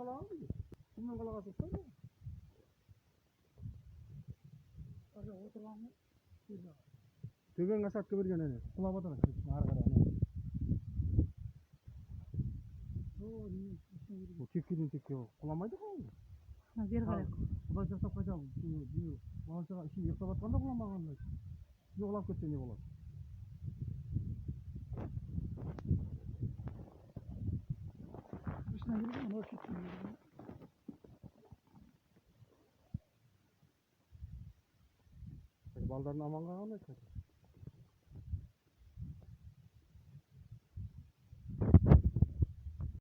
қалаған ғой. Кіммен қалаға соқса да? Арда отырған ғой. Төген қасатқа берген әне. Құлап отыр, ары қарай әне. О, теккеден текке құламайды ғой. Бері қарай. Құдай жасап қайтамын. Балашаға ішінде ұйықтап жатқанда құламағанда. Не құлап кетсе не болады? Ішіне кірген, мынау шеттен кірген. Балдарын аман қалған айтады.